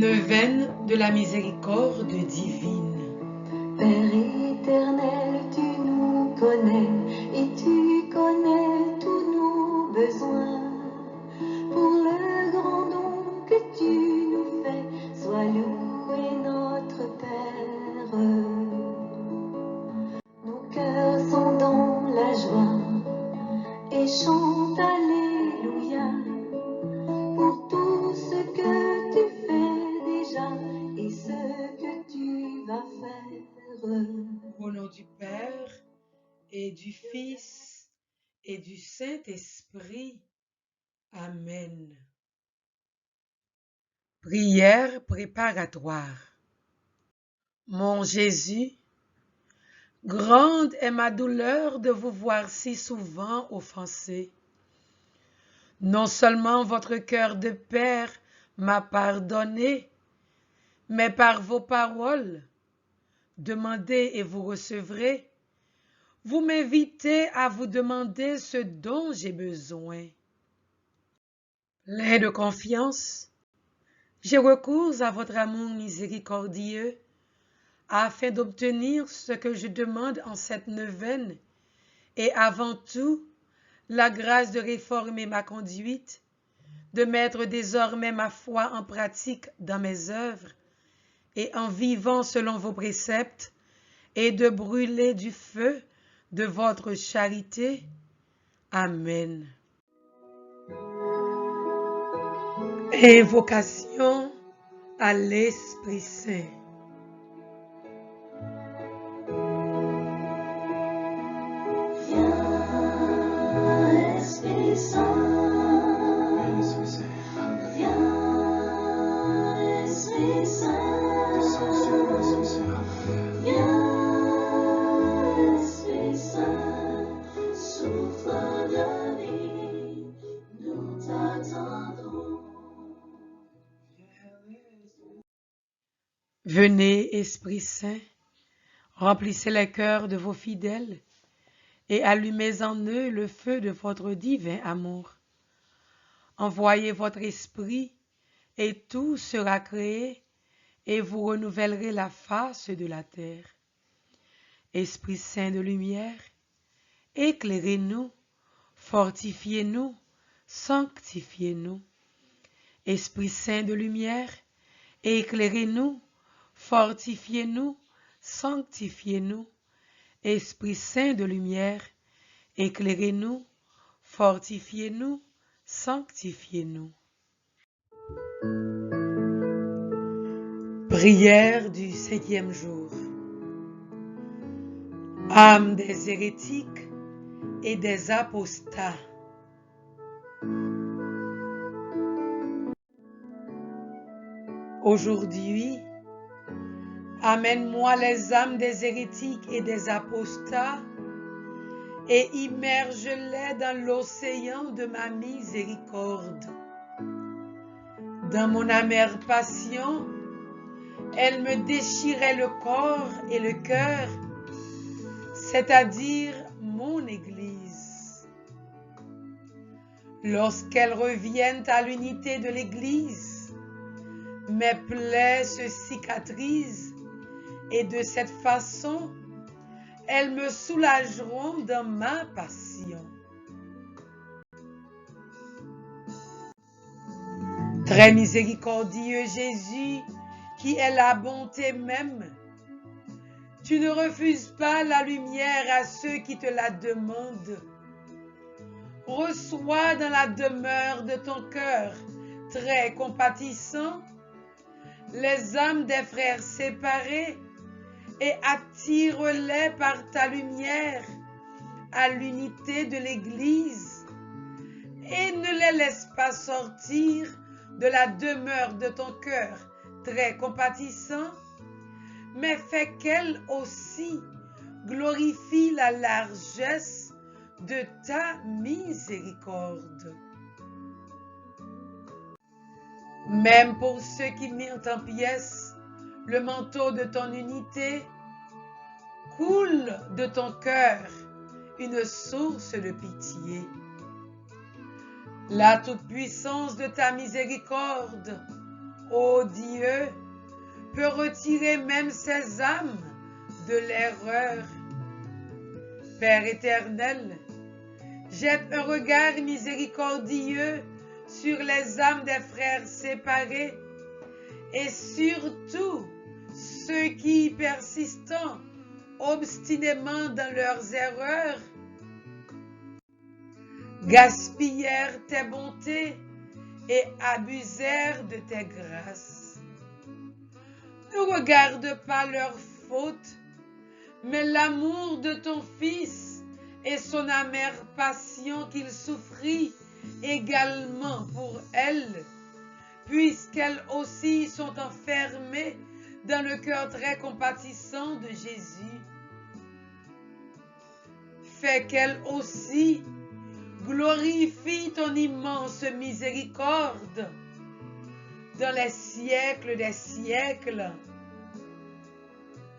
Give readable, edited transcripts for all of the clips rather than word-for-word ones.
Neuvaine de la miséricorde divine. Père éternel, tu nous connais et tu connais tous nos besoins. Pour le grand don que tu nous fais, sois loué notre Père. Nos cœurs sont dans la joie et chantent Alléluia pour tout ce que tu fais déjà et ce que tu vas faire. Au nom du Père et du Fils et du Saint-Esprit. Amen. Prière préparatoire. Mon Jésus, grande est ma douleur de vous voir si souvent offensé. Non seulement votre cœur de Père m'a pardonné, mais par vos paroles, demandez et vous recevrez, vous m'invitez à vous demander ce dont j'ai besoin. Plein de confiance, j'ai recours à votre amour miséricordieux afin d'obtenir ce que je demande en cette neuvaine et avant tout, la grâce de réformer ma conduite, de mettre désormais ma foi en pratique dans mes œuvres et en vivant selon vos préceptes et de brûler du feu de votre charité. Amen. Invocation à l'Esprit Saint. Viens, Esprit Saint. Viens, Esprit Saint. Viens, Esprit Saint. Souffle de vie, nous t'attendons. Venez, Esprit Saint, remplissez les cœurs de vos fidèles et allumez en eux le feu de votre divin amour. Envoyez votre esprit et tout sera créé et vous renouvellerez la face de la terre. Esprit Saint de lumière, éclairez-nous, fortifiez-nous, sanctifiez-nous. Esprit Saint de lumière, éclairez-nous, fortifiez-nous, sanctifiez-nous. Esprit Saint de lumière, éclairez-nous, fortifiez-nous, sanctifiez-nous. Prière du 5e jour. Âme des hérétiques et des apostats. Aujourd'hui, amène-moi les âmes des hérétiques et des apostats et immerge-les dans l'océan de ma miséricorde. Dans mon amère passion, elle me déchirait le corps et le cœur, c'est-à-dire mon Église. Lorsqu'elles reviennent à l'unité de l'Église, mes plaies se cicatrisent et de cette façon, elles me soulageront dans ma passion. Très miséricordieux Jésus, qui est la bonté même, tu ne refuses pas la lumière à ceux qui te la demandent. Reçois dans la demeure de ton cœur, très compatissant, les âmes des frères séparés et attire-les par ta lumière à l'unité de l'Église et ne les laisse pas sortir de la demeure de ton cœur très compatissant, mais fais qu'elles aussi glorifient la largesse de ta miséricorde. Même pour ceux qui mirent en pièces le manteau de ton unité, coule de ton cœur une source de pitié. La toute-puissance de ta miséricorde ô Dieu, peut retirer même ces âmes de l'erreur. Père éternel, jette un regard miséricordieux sur les âmes des frères séparés et surtout ceux qui, persistant obstinément dans leurs erreurs, gaspillèrent tes bontés et abusèrent de tes grâces. Ne regarde pas leurs fautes, mais l'amour de ton Fils et son amère passion qu'il souffrit également pour elles, puisqu'elles aussi sont enfermées dans le cœur très compatissant de Jésus. Fais qu'elles aussi glorifient ton immense miséricorde dans les siècles des siècles.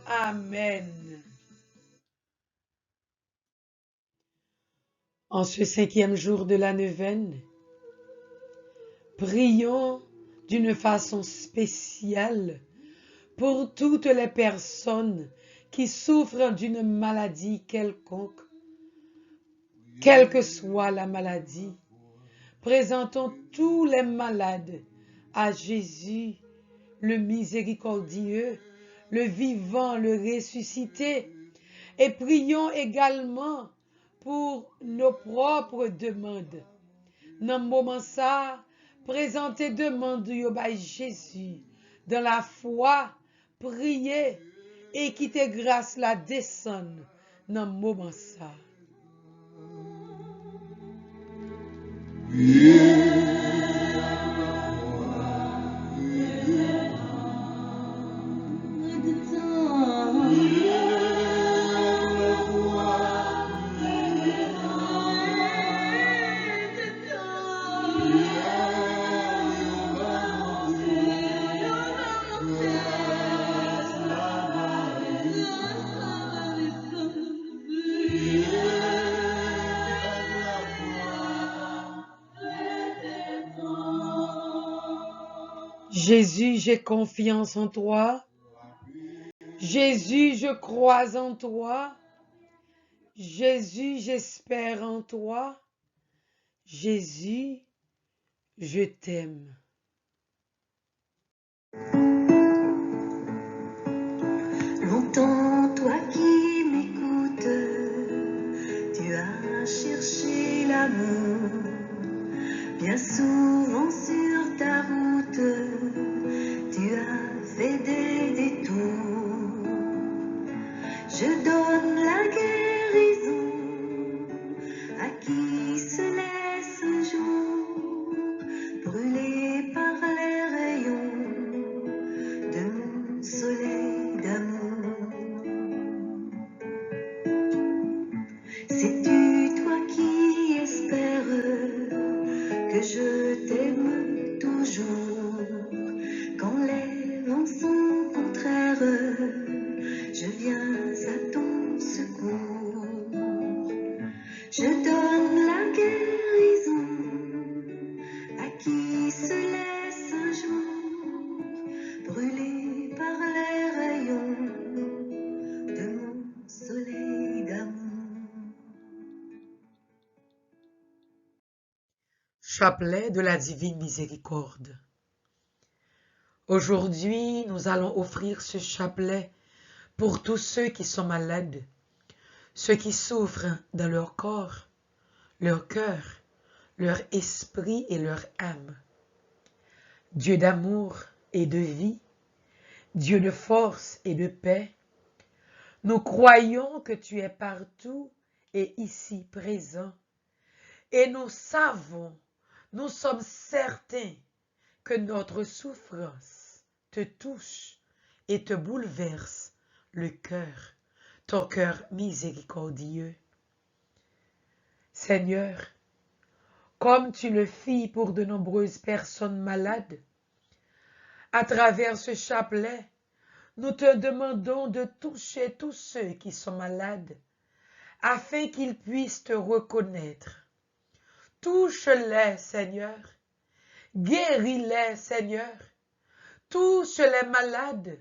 Amen. En ce 5e jour de la neuvaine, prions d'une façon spéciale pour toutes les personnes qui souffrent d'une maladie quelconque. Quelle que soit la maladie, présentons tous les malades à Jésus, le miséricordieux, le vivant, le ressuscité, et prions également pour nos propres demandes. Dans le moment ça, présentez demande à Jésus, dans la foi, priez et quittez grâce la descendre dans le moment ça. Jésus, j'ai confiance en toi. Jésus, je crois en toi. Jésus, j'espère en toi. Jésus, je t'aime. Longtemps, toi qui m'écoutes, tu as cherché l'amour. Bien souvent sur ta route, tu as fait des détours. Je donne la guérison à qui se laisse un jour brûler par les rayons de mon soleil d'amour. Sais-tu, toi qui espères, que je t'aime toujours? Quand les vents sont contraires, je viens à ton secours. Je donne la guérison à qui se laisse un jour brûler par les rayons de mon soleil d'amour. Chapelet de la divine miséricorde. Aujourd'hui, nous allons offrir ce chapelet pour tous ceux qui sont malades, ceux qui souffrent dans leur corps, leur cœur, leur esprit et leur âme. Dieu d'amour et de vie, Dieu de force et de paix, nous croyons que tu es partout et ici présent, et nous savons, nous sommes certains que notre souffrance te touche et te bouleverse le cœur, ton cœur miséricordieux. Seigneur, comme tu le fis pour de nombreuses personnes malades, à travers ce chapelet, nous te demandons de toucher tous ceux qui sont malades, afin qu'ils puissent te reconnaître. Touche-les, Seigneur. Guéris-les, Seigneur. touche les malades,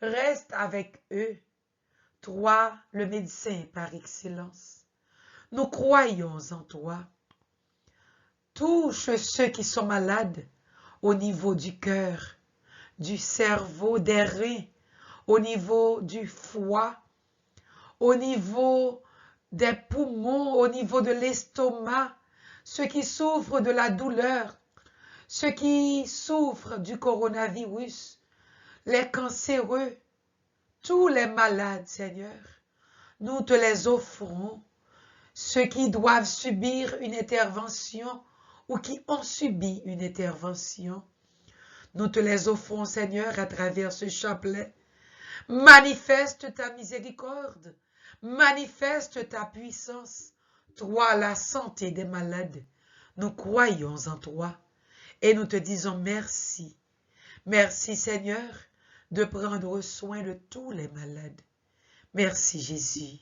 reste avec eux. Toi, le médecin par excellence, nous croyons en toi. Touche ceux qui sont malades au niveau du cœur, du cerveau, des reins, au niveau du foie, au niveau des poumons, au niveau de l'estomac, ceux qui souffrent de la douleur, ceux qui souffrent du coronavirus, les cancéreux, tous les malades, Seigneur, nous te les offrons. Ceux qui doivent subir une intervention ou qui ont subi une intervention, nous te les offrons, Seigneur, à travers ce chapelet. Manifeste ta miséricorde, manifeste ta puissance. Toi, la santé des malades, nous croyons en toi et nous te disons merci. Merci, Seigneur, de prendre soin de tous les malades. Merci, Jésus.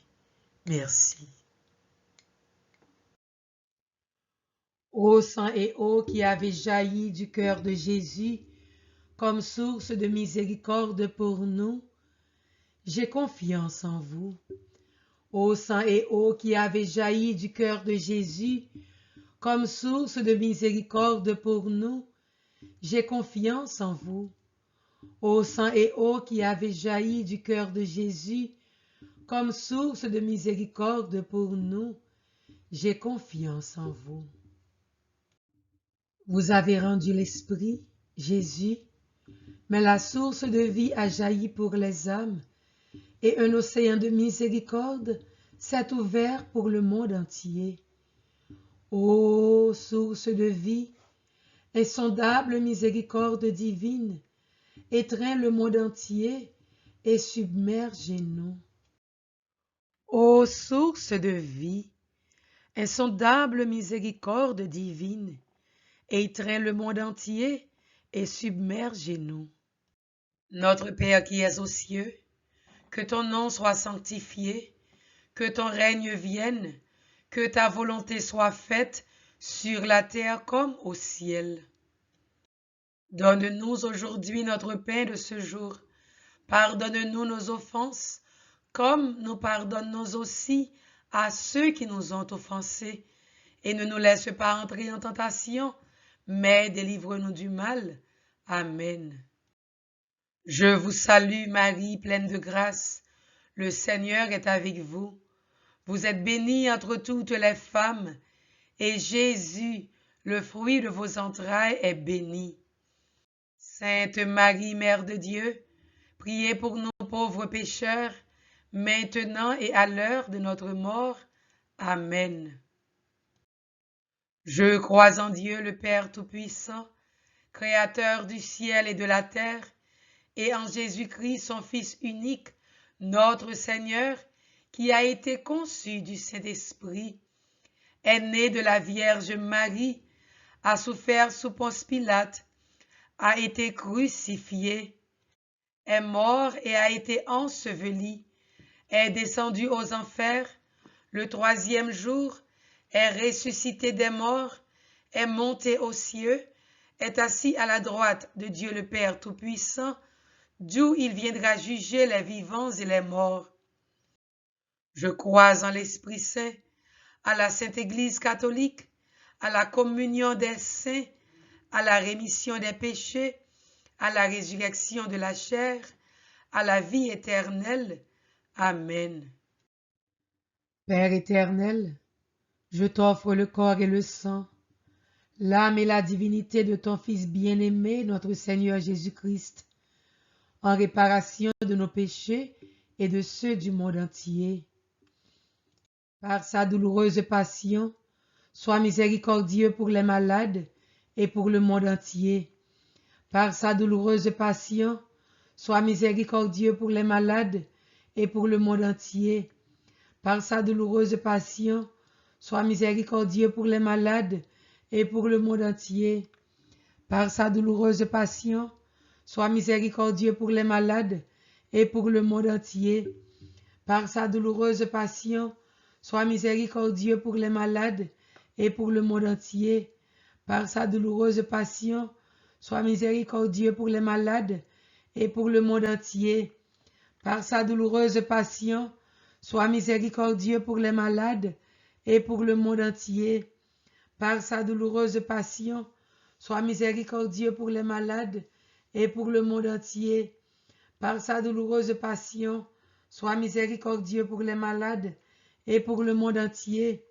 Merci. Ô sang et eau qui avait jailli du cœur de Jésus comme source de miséricorde pour nous, j'ai confiance en vous. Ô sang et eau qui avait jailli du cœur de Jésus comme source de miséricorde pour nous, j'ai confiance en vous. Ô sang et eau qui avait jailli du cœur de Jésus comme source de miséricorde pour nous, j'ai confiance en vous. Vous avez rendu l'Esprit, Jésus, mais la source de vie a jailli pour les âmes, et un océan de miséricorde s'est ouvert pour le monde entier. Ô source de vie, insondable miséricorde divine, étreins le monde entier et submergez-nous. Ô source de vie, insondable miséricorde divine, étreins le monde entier et submergez-nous. Notre Père qui es aux cieux, que ton nom soit sanctifié, que ton règne vienne, que ta volonté soit faite sur la terre comme au ciel. Donne-nous aujourd'hui notre pain de ce jour. Pardonne-nous nos offenses, comme nous pardonnons aussi à ceux qui nous ont offensés. Et ne nous laisse pas entrer en tentation, mais délivre-nous du mal. Amen. Je vous salue Marie, pleine de grâce. Le Seigneur est avec vous. Vous êtes bénie entre toutes les femmes, et Jésus, le fruit de vos entrailles, est béni. Sainte Marie, Mère de Dieu, priez pour nous pauvres pécheurs, maintenant et à l'heure de notre mort. Amen. Je crois en Dieu, le Père Tout-Puissant, Créateur du ciel et de la terre, et en Jésus-Christ, son Fils unique, notre Seigneur, qui a été conçu du Saint-Esprit, est né de la Vierge Marie, a souffert sous Ponce Pilate, a été crucifié, est mort et a été enseveli, est descendu aux enfers, le troisième jour, est ressuscité des morts, est monté aux cieux, est assis à la droite de Dieu le Père Tout-Puissant, d'où il viendra juger les vivants et les morts. Je crois en l'Esprit Saint, à la Sainte Église catholique, à la communion des saints, à la rémission des péchés, à la résurrection de la chair, à la vie éternelle. Amen. Père éternel, je t'offre le corps et le sang, l'âme et la divinité de ton Fils bien-aimé, notre Seigneur Jésus-Christ, en réparation de nos péchés et de ceux du monde entier. Par sa douloureuse passion, sois miséricordieux pour les malades et pour le monde entier. Par sa douloureuse passion, sois miséricordieux pour les malades et pour le monde entier. Par sa douloureuse passion, sois miséricordieux pour les malades et pour le monde entier. Par sa douloureuse passion, sois miséricordieux pour les malades et pour le monde entier. Par sa douloureuse passion, sois miséricordieux pour les malades et pour le monde entier. Par sa douloureuse passion, sois miséricordieux pour les malades et pour le monde entier. Par sa douloureuse passion, sois miséricordieux pour les malades et pour le monde entier. Par sa douloureuse passion, sois miséricordieux pour les malades et pour le monde entier. Par sa douloureuse passion, sois miséricordieux pour les malades et pour le monde entier.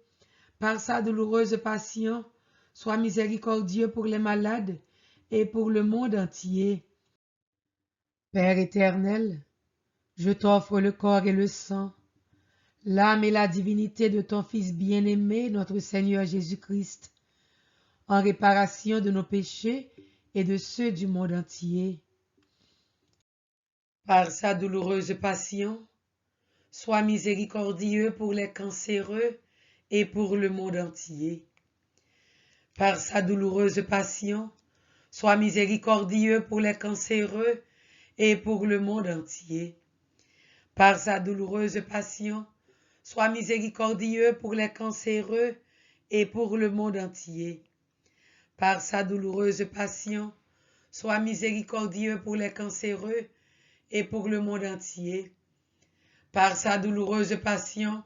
Par sa douloureuse passion, sois miséricordieux pour les malades et pour le monde entier. Père éternel, je t'offre le corps et le sang, l'âme et la divinité de ton Fils bien-aimé, notre Seigneur Jésus-Christ, en réparation de nos péchés et de ceux du monde entier. Par sa douloureuse passion, sois miséricordieux pour les cancéreux et pour le monde entier. Par sa douloureuse passion, sois miséricordieux pour les cancéreux et pour le monde entier. Par sa douloureuse passion, sois miséricordieux pour les cancéreux et pour le monde entier. Par sa douloureuse passion, sois miséricordieux pour les cancéreux et pour le monde entier. Par sa douloureuse passion,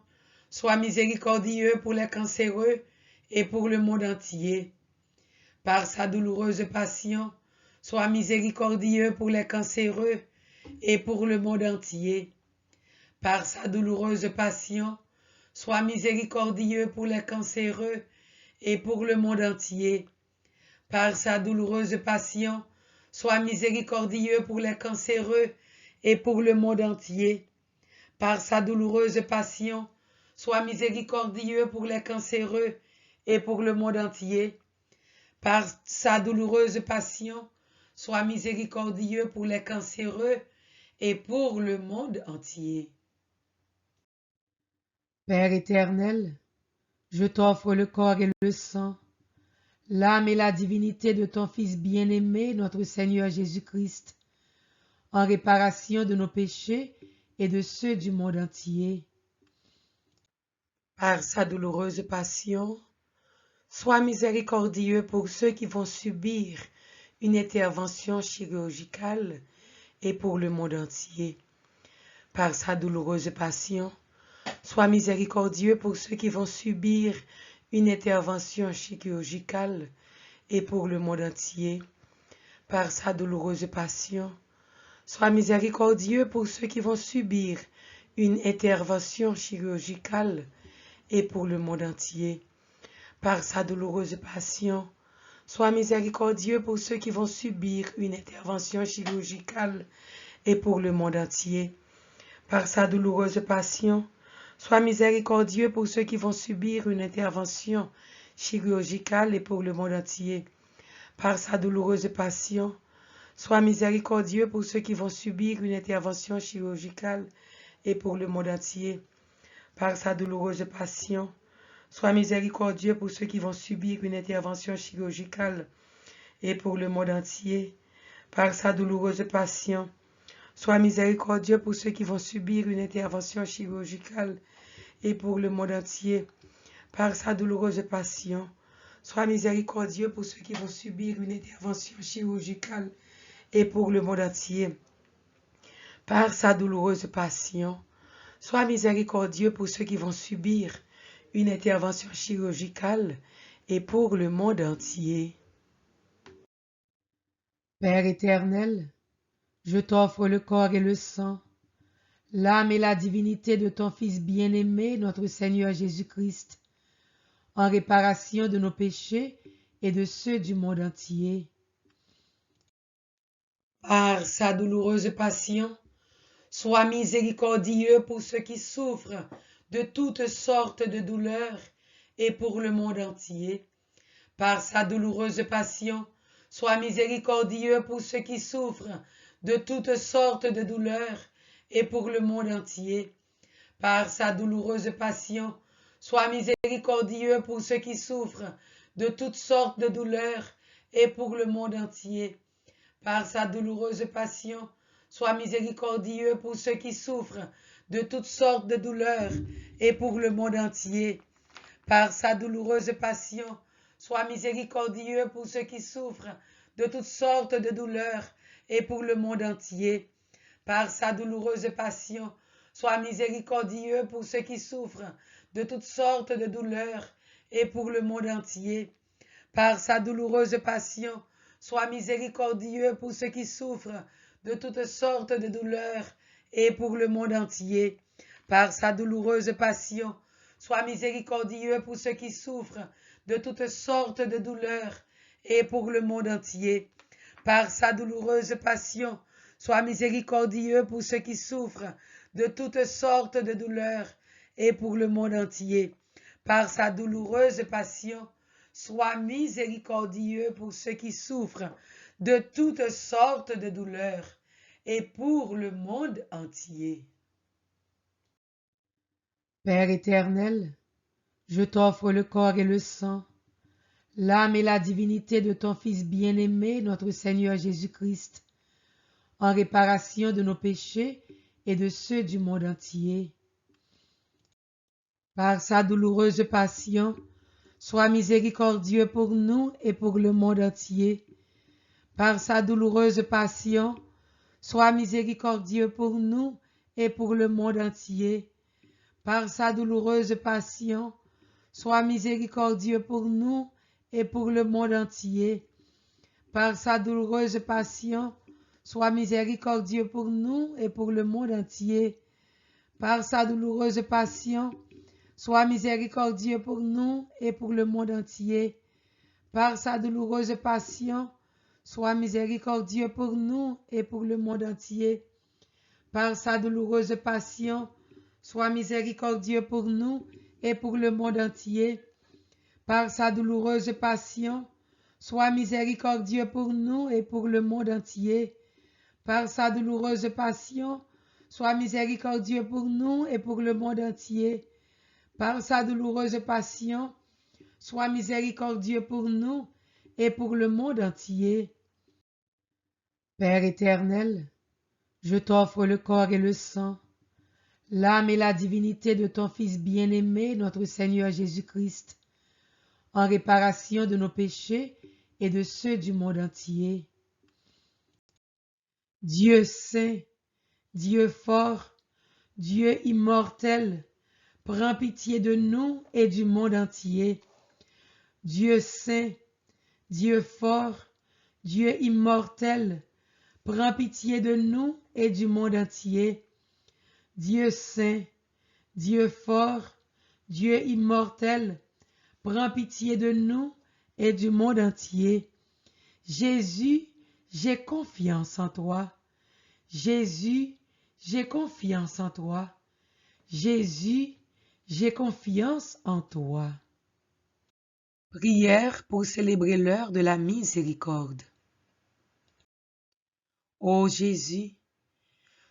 sois miséricordieux pour les cancéreux et pour le monde entier. Par sa douloureuse passion, sois miséricordieux pour les cancéreux et pour le monde entier. Par sa douloureuse passion, sois miséricordieux pour les cancéreux et pour le monde entier. Par sa douloureuse passion, sois miséricordieux pour les cancéreux et pour le monde entier. Par sa douloureuse passion, sois miséricordieux pour les cancéreux et pour le monde entier. Par sa douloureuse passion, sois miséricordieux pour les cancéreux et pour le monde entier. Père éternel, je t'offre le corps et le sang, l'âme et la divinité de ton Fils bien-aimé, notre Seigneur Jésus-Christ, en réparation de nos péchés et de ceux du monde entier. Par sa douloureuse passion, sois miséricordieux pour ceux qui vont subir une intervention chirurgicale et pour le monde entier. Par sa douloureuse passion, sois miséricordieux pour ceux qui vont subir une intervention chirurgicale et pour le monde entier. Par sa douloureuse passion, sois miséricordieux pour ceux qui vont subir une intervention chirurgicale et pour le monde entier. Par sa douloureuse passion, sois miséricordieux pour ceux qui vont subir une intervention chirurgicale et pour le monde entier. Par sa douloureuse passion, sois miséricordieux pour ceux qui vont subir une intervention chirurgicale et pour le monde entier. Par sa douloureuse passion, sois miséricordieux pour ceux qui vont subir une intervention chirurgicale et pour le monde entier. Par sa douloureuse passion, sois miséricordieux pour ceux qui vont subir une intervention chirurgicale et pour le monde entier. Par sa douloureuse passion, sois miséricordieux pour ceux qui vont subir une intervention chirurgicale et pour le monde entier. Par sa douloureuse passion, sois miséricordieux pour ceux qui vont subir une intervention chirurgicale et pour le monde entier. Par sa douloureuse passion, sois miséricordieux pour ceux qui vont subir une intervention chirurgicale et pour le monde entier. Père éternel, je t'offre le corps et le sang, l'âme et la divinité de ton Fils bien-aimé, notre Seigneur Jésus-Christ, en réparation de nos péchés et de ceux du monde entier. Par sa douloureuse passion, sois miséricordieux pour ceux qui souffrent de toutes sortes de douleurs et pour le monde entier. Par sa douloureuse passion, sois miséricordieux pour ceux qui souffrent de toutes sortes de douleurs et pour le monde entier. Par sa douloureuse passion, sois miséricordieux pour ceux qui souffrent de toutes sortes de douleurs et pour le monde entier. Par sa douloureuse passion, sois miséricordieux pour ceux qui souffrent de toutes sortes de douleurs et pour le monde entier. Par sa douloureuse passion, sois miséricordieux pour ceux qui souffrent de toutes sortes de douleurs, et pour le monde entier. Par sa douloureuse passion, sois miséricordieux pour ceux qui souffrent de toutes sortes de douleurs, et pour le monde entier. Par sa douloureuse passion, sois miséricordieux pour ceux qui souffrent de toutes sortes de douleurs, et pour le monde entier. Par sa douloureuse passion, sois miséricordieux pour ceux qui souffrent de toutes sortes de douleurs, et pour le monde entier. Par sa douloureuse passion, sois miséricordieux pour ceux qui souffrent de toutes sortes de douleurs, et pour le monde entier. Par sa douloureuse passion, sois miséricordieux pour ceux qui souffrent de toutes sortes de douleurs, et pour le monde entier. Père éternel, je t'offre le corps et le sang, l'âme et la divinité de ton Fils bien-aimé, notre Seigneur Jésus-Christ, en réparation de nos péchés et de ceux du monde entier. Par sa douloureuse passion, sois miséricordieux pour nous et pour le monde entier. Par sa douloureuse passion, sois miséricordieux pour nous et pour le monde entier. Par sa douloureuse passion, sois miséricordieux pour nous et pour le monde entier. Par sa douloureuse passion, sois miséricordieux pour nous et pour le monde entier. Par sa douloureuse passion, sois miséricordieux pour nous et pour le monde entier. Par sa douloureuse passion, sois miséricordieux pour nous et pour le monde entier. Par sa douloureuse passion, sois miséricordieux pour nous et pour le monde entier. Par sa douloureuse passion, sois miséricordieux pour nous et pour le monde entier. Par sa douloureuse passion, sois miséricordieux pour nous et pour le monde entier. Par sa douloureuse passion, sois miséricordieux pour nous et pour le monde entier. Père éternel, je t'offre le corps et le sang, l'âme et la divinité de ton Fils bien-aimé, notre Seigneur Jésus-Christ, en réparation de nos péchés et de ceux du monde entier. Dieu saint, Dieu fort, Dieu immortel, prends pitié de nous et du monde entier. Dieu saint, Dieu fort, Dieu immortel, prends pitié de nous et du monde entier. Dieu saint, Dieu fort, Dieu immortel, prends pitié de nous et du monde entier. Jésus, j'ai confiance en toi. Jésus, j'ai confiance en toi. Jésus, j'ai confiance en toi. Prière pour célébrer l'heure de la miséricorde. Ô Jésus,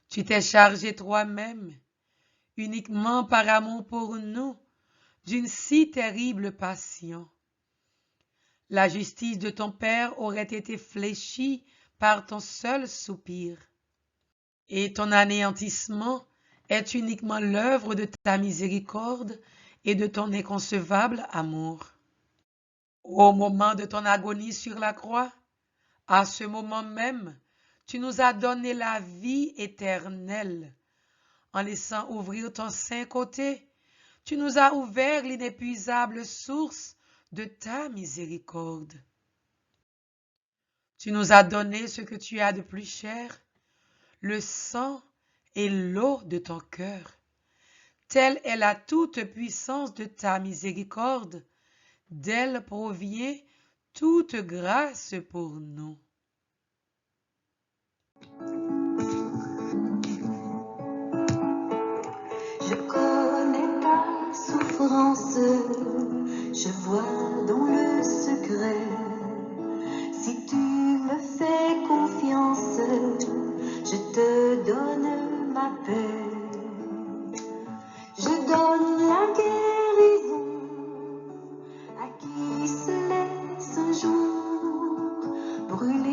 tu t'es chargé toi-même, uniquement par amour pour nous, d'une si terrible passion. La justice de ton Père aurait été fléchie par ton seul soupir, et ton anéantissement est uniquement l'œuvre de ta miséricorde et de ton inconcevable amour. Au moment de ton agonie sur la croix, à ce moment même, tu nous as donné la vie éternelle. En laissant ouvrir ton saint côté, tu nous as ouvert l'inépuisable source de ta miséricorde. Tu nous as donné ce que tu as de plus cher, le sang et l'eau de ton cœur. Telle est la toute-puissance de ta miséricorde, d'elle provient toute grâce pour nous. Je connais ta souffrance, je vois dans le secret. Si tu me fais confiance, je te donne ma paix. Je donne la guérison à qui se laisse un jour brûler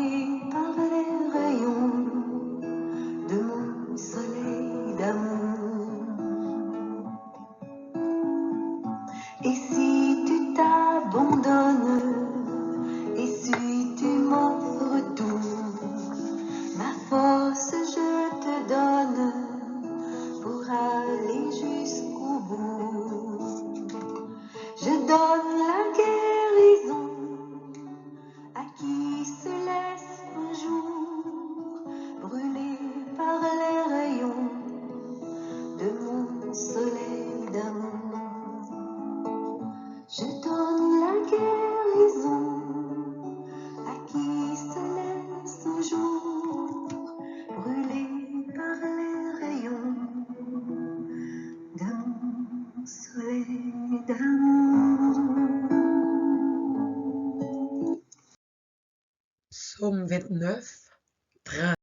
29, 30.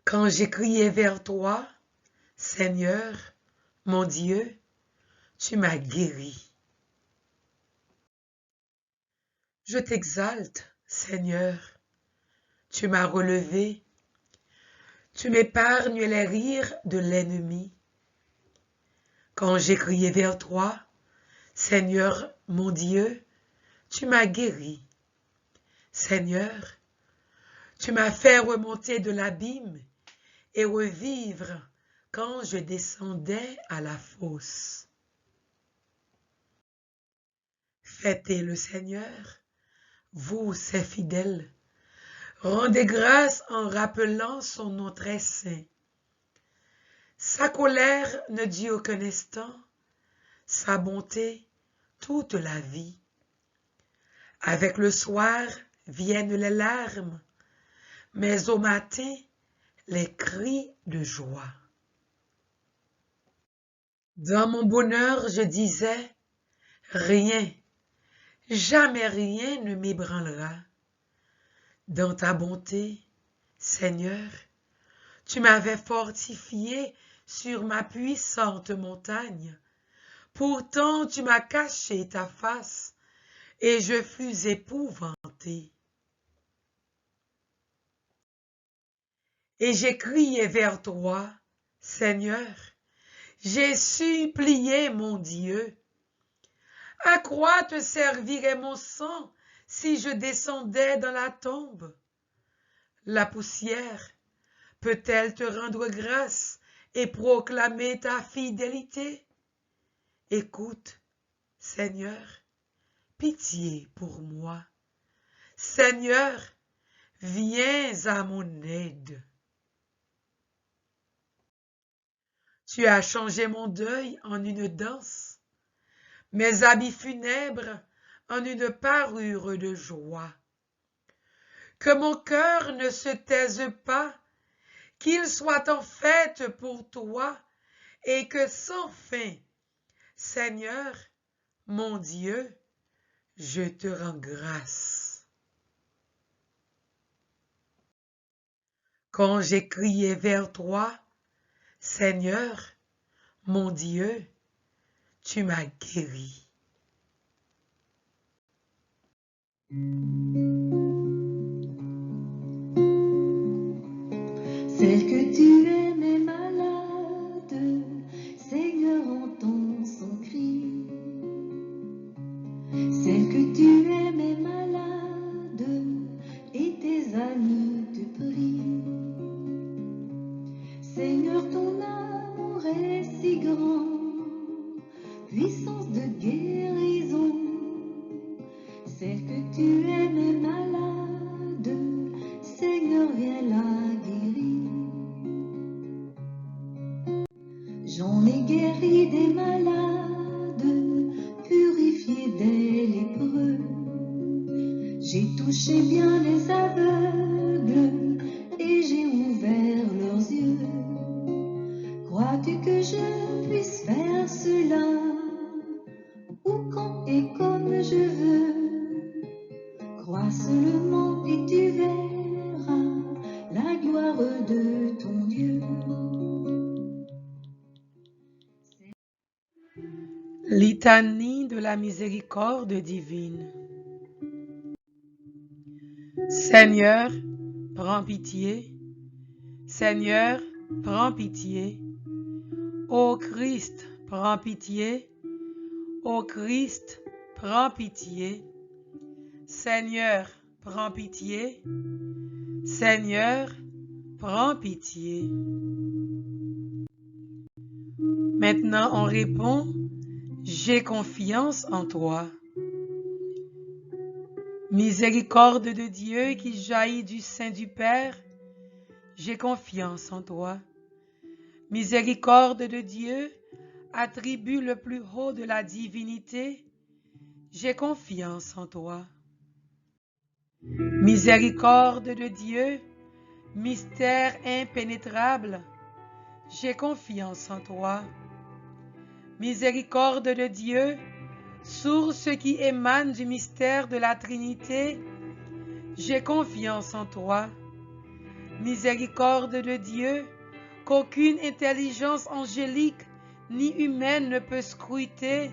Quand j'ai crié vers toi, Seigneur, mon Dieu, tu m'as guéri. Je t'exalte, Seigneur, tu m'as relevé, tu m'épargnes les rires de l'ennemi. Quand j'ai crié vers toi, Seigneur, mon Dieu, tu m'as guéri. Seigneur, tu m'as fait remonter de l'abîme et revivre quand je descendais à la fosse. Fêtez le Seigneur, vous, ses fidèles. Rendez grâce en rappelant son nom très saint. Sa colère ne dure qu'un instant, sa bonté toute la vie. Avec le soir viennent les larmes, mais au matin, les cris de joie. Dans mon bonheur, je disais, rien, jamais rien ne m'ébranlera. Dans ta bonté, Seigneur, tu m'avais fortifié sur ma puissante montagne. Pourtant, tu m'as caché ta face et je fus épouvanté. Et j'ai crié vers toi, Seigneur, j'ai supplié mon Dieu. À quoi te servirait mon sang si je descendais dans la tombe? La poussière peut-elle te rendre grâce et proclamer ta fidélité? Écoute, Seigneur, pitié pour moi. Seigneur, viens à mon aide. Tu as changé mon deuil en une danse, mes habits funèbres en une parure de joie. Que mon cœur ne se taise pas, qu'il soit en fête pour toi, et que sans fin, Seigneur, mon Dieu, je te rends grâce. Quand j'ai crié vers toi, Seigneur, mon Dieu, tu m'as guéri. Celle que tu aimais malade, Seigneur, entends son cri. Celle que tu aimais malade, et tes amis te prient. Seigneur, ton amour est si grand, puissance de guérison. Celle que tu aimais malade, Seigneur, viens la guérir. J'en ai guéri des malades, purifié des lépreux. J'ai touché bien les aveugles et j'ai ouvert leurs yeux. Crois-tu que je puisse faire cela, où, quand et comme je veux? Crois seulement et tu verras la gloire de ton Dieu. Litanie de la miséricorde divine. Seigneur, prends pitié. Seigneur, prends pitié. Ô Christ, prends pitié. Ô Christ, prends pitié. Seigneur, prends pitié. Seigneur, prends pitié. Maintenant, on répond, j'ai confiance en toi. Miséricorde de Dieu qui jaillit du sein du Père, j'ai confiance en toi. Miséricorde de Dieu, attribut le plus haut de la divinité, j'ai confiance en toi. Miséricorde de Dieu, mystère impénétrable, j'ai confiance en toi. Miséricorde de Dieu, source qui émane du mystère de la Trinité, J'ai confiance en toi. Miséricorde de Dieu, qu'aucune intelligence angélique ni humaine ne peut scruter.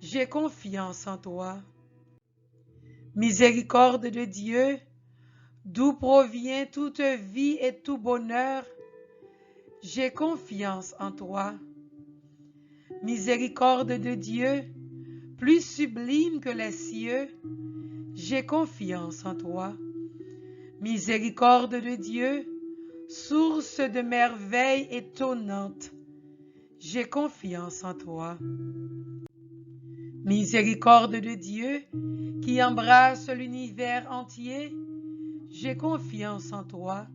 J'ai confiance en toi. Miséricorde de Dieu, d'où provient toute vie et tout bonheur. J'ai confiance en toi. Miséricorde de Dieu, plus sublime que les cieux, j'ai confiance en toi. Miséricorde de Dieu, source de merveilles étonnantes, j'ai confiance en toi. Miséricorde de Dieu, qui embrasse l'univers entier, j'ai confiance en toi.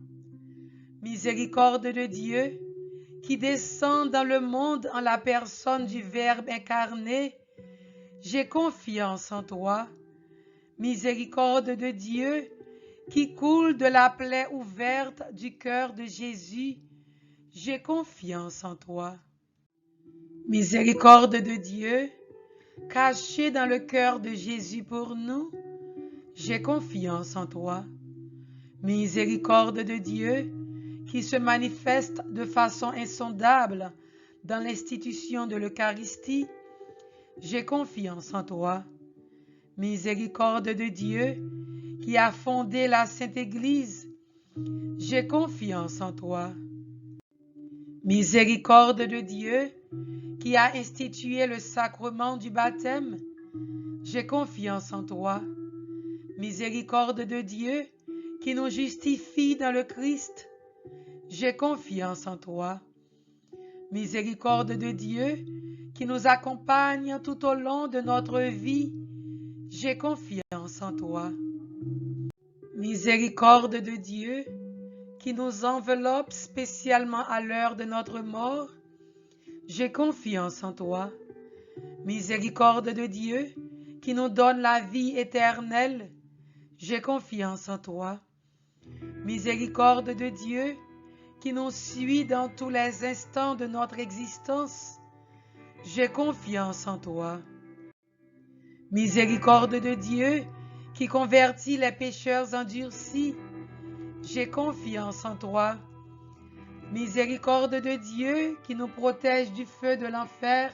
Miséricorde de Dieu, qui descend dans le monde en la personne du Verbe incarné, j'ai confiance en toi. Miséricorde de Dieu, qui coule de la plaie ouverte du cœur de Jésus, j'ai confiance en toi. Miséricorde de Dieu, cachée dans le cœur de Jésus pour nous, j'ai confiance en toi. Miséricorde de Dieu, qui se manifeste de façon insondable dans l'institution de l'Eucharistie, j'ai confiance en toi. Miséricorde de Dieu, qui a fondé la Sainte Église, j'ai confiance en toi. Miséricorde de Dieu, qui a institué le sacrement du baptême, j'ai confiance en toi. Miséricorde de Dieu, qui nous justifie dans le Christ, j'ai confiance en toi. Miséricorde de Dieu, qui nous accompagne tout au long de notre vie, j'ai confiance en toi. Miséricorde de Dieu, qui nous enveloppe spécialement à l'heure de notre mort, j'ai confiance en toi. Miséricorde de Dieu, qui nous donne la vie éternelle, j'ai confiance en toi. Miséricorde de Dieu, qui nous suit dans tous les instants de notre existence, j'ai confiance en toi. Miséricorde de Dieu, qui convertit les pécheurs endurcis, j'ai confiance en toi. Miséricorde de Dieu, qui nous protège du feu de l'enfer,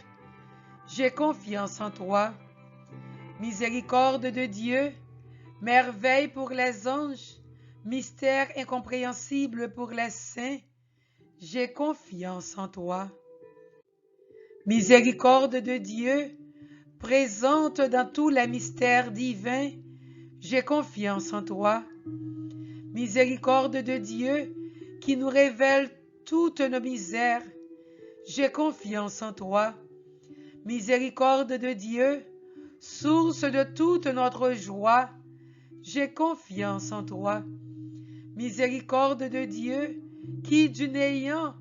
j'ai confiance en toi. Miséricorde de Dieu, merveille pour les anges, mystère incompréhensible pour les saints, j'ai confiance en toi. Miséricorde de Dieu, présente dans tous les mystères divins, j'ai confiance en toi. Miséricorde de Dieu, qui nous révèle toutes nos misères, j'ai confiance en toi. Miséricorde de Dieu, source de toute notre joie, j'ai confiance en toi. Miséricorde de Dieu, qui du néant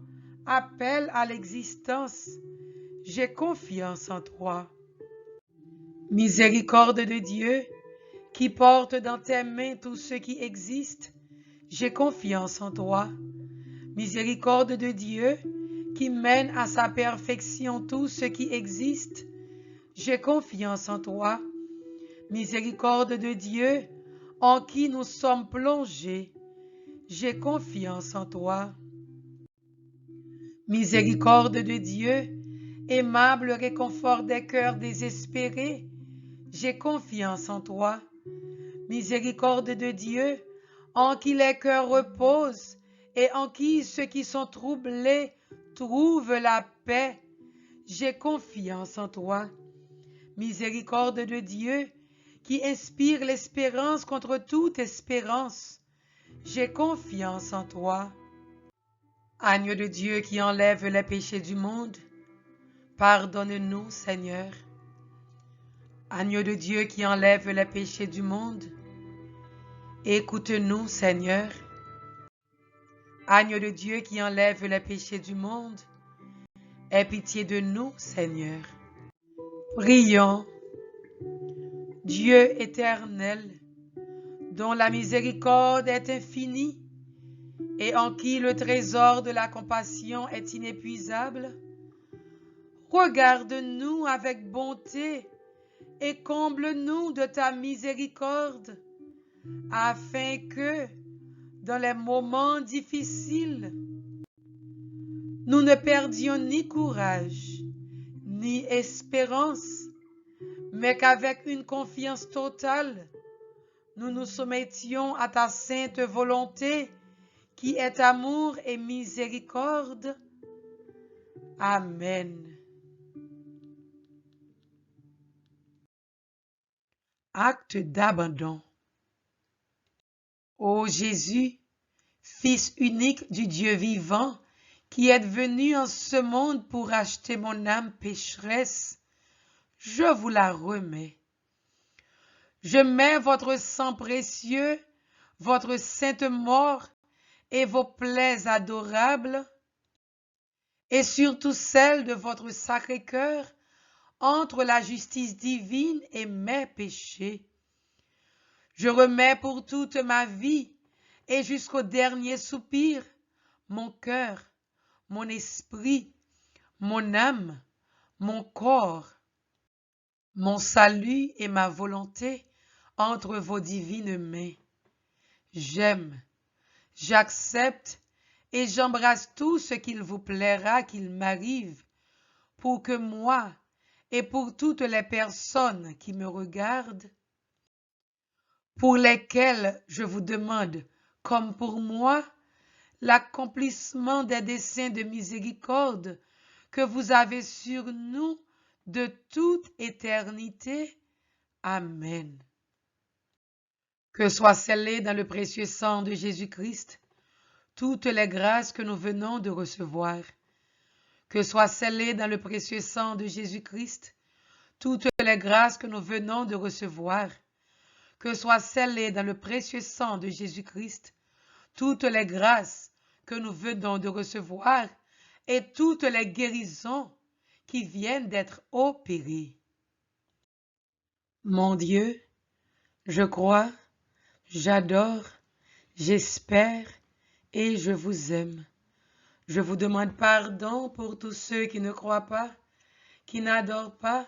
appelle à l'existence, j'ai confiance en toi. Miséricorde de Dieu, qui porte dans tes mains tout ce qui existe, j'ai confiance en toi. Miséricorde de Dieu, qui mène à sa perfection tout ce qui existe, j'ai confiance en toi. Miséricorde de Dieu, en qui nous sommes plongés, j'ai confiance en toi. Miséricorde de Dieu, aimable réconfort des cœurs désespérés, j'ai confiance en toi. Miséricorde de Dieu, en qui les cœurs reposent et en qui ceux qui sont troublés trouvent la paix, j'ai confiance en toi. Miséricorde de Dieu, qui inspire l'espérance contre toute espérance, j'ai confiance en toi. Agneau de Dieu qui enlève les péchés du monde, pardonne-nous, Seigneur. Agneau de Dieu qui enlève les péchés du monde, écoute-nous, Seigneur. Agneau de Dieu qui enlève les péchés du monde, aie pitié de nous, Seigneur. Prions. Dieu éternel, dont la miséricorde est infinie et en qui le trésor de la compassion est inépuisable, regarde-nous avec bonté et comble-nous de ta miséricorde, afin que, dans les moments difficiles, nous ne perdions ni courage, ni espérance, mais qu'avec une confiance totale, nous nous soumettions à ta sainte volonté, qui est amour et miséricorde. Amen. Acte d'abandon. Ô Jésus, Fils unique du Dieu vivant, qui êtes venu en ce monde pour acheter mon âme pécheresse, je vous la remets. Je mets votre sang précieux, votre sainte mort et vos plaies adorables, et surtout celle de votre Sacré-Cœur, entre la justice divine et mes péchés. Je remets pour toute ma vie et jusqu'au dernier soupir mon cœur, mon esprit, mon âme, mon corps, mon salut et ma volonté entre vos divines mains. J'aime, j'accepte et j'embrasse tout ce qu'il vous plaira qu'il m'arrive, pour que moi et pour toutes les personnes qui me regardent, pour lesquelles je vous demande, comme pour moi, l'accomplissement des desseins de miséricorde que vous avez sur nous de toute éternité. Amen. Que soient scellées dans le précieux sang de Jésus-Christ toutes les grâces que nous venons de recevoir. Que soient scellées dans le précieux sang de Jésus-Christ toutes les grâces que nous venons de recevoir. Que soient scellées dans le précieux sang de Jésus-Christ toutes les grâces que nous venons de recevoir et toutes les guérisons qui viennent d'être opérées. Mon Dieu, je crois, j'adore, j'espère et je vous aime. Je vous demande pardon pour tous ceux qui ne croient pas, qui n'adorent pas,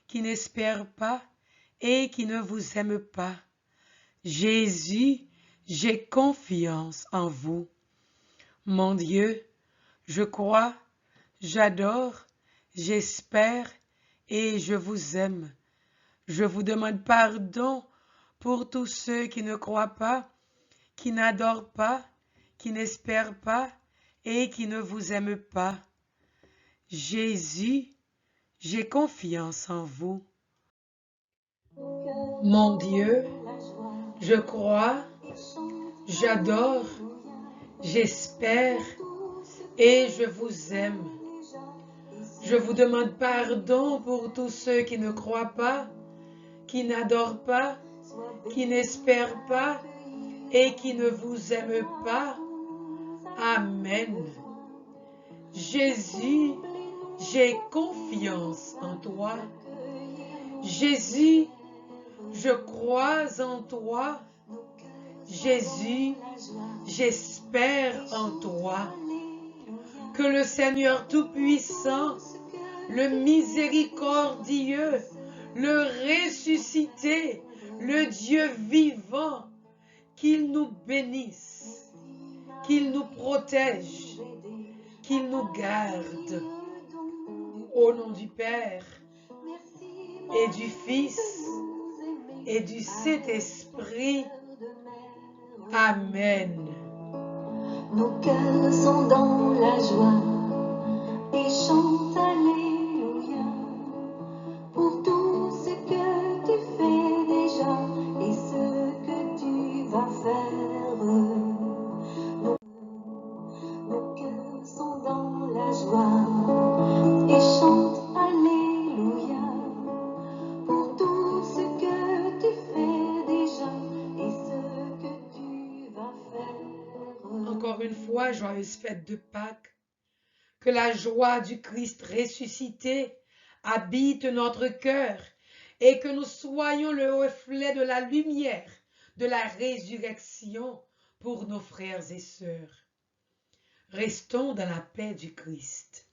qui n'espèrent pas et qui ne vous aiment pas. Jésus, j'ai confiance en vous. Mon Dieu, je crois, j'adore, j'espère et je vous aime. Je vous demande pardon pour tous ceux qui ne croient pas, qui n'adorent pas, qui n'espèrent pas et qui ne vous aiment pas. Jésus, j'ai confiance en vous. Mon Dieu, je crois, j'adore, j'espère et je vous aime. Je vous demande pardon pour tous ceux qui ne croient pas, qui n'adorent pas, qui n'espèrent pas et qui ne vous aiment pas. Amen. Jésus, j'ai confiance en toi. Jésus, je crois en toi. Jésus, j'espère en toi. Que le Seigneur Tout-Puissant, le miséricordieux, le ressuscité, le Dieu vivant, qu'il nous bénisse, qu'il nous protège, qu'il nous garde. Au nom du Père et du Fils et du Saint-Esprit. Amen. Nos cœurs sont dans la joie et chantent Alléluia pour tout ce que tu fais déjà et ce que tu vas faire. Nos cœurs sont dans la joie et chantent Alléluia pour tout ce que tu fais déjà et ce que tu vas faire. Encore une fois, joyeuse fête de Pâques. Que la joie du Christ ressuscité habite notre cœur et que nous soyons le reflet de la lumière de la résurrection pour nos frères et sœurs. Restons dans la paix du Christ.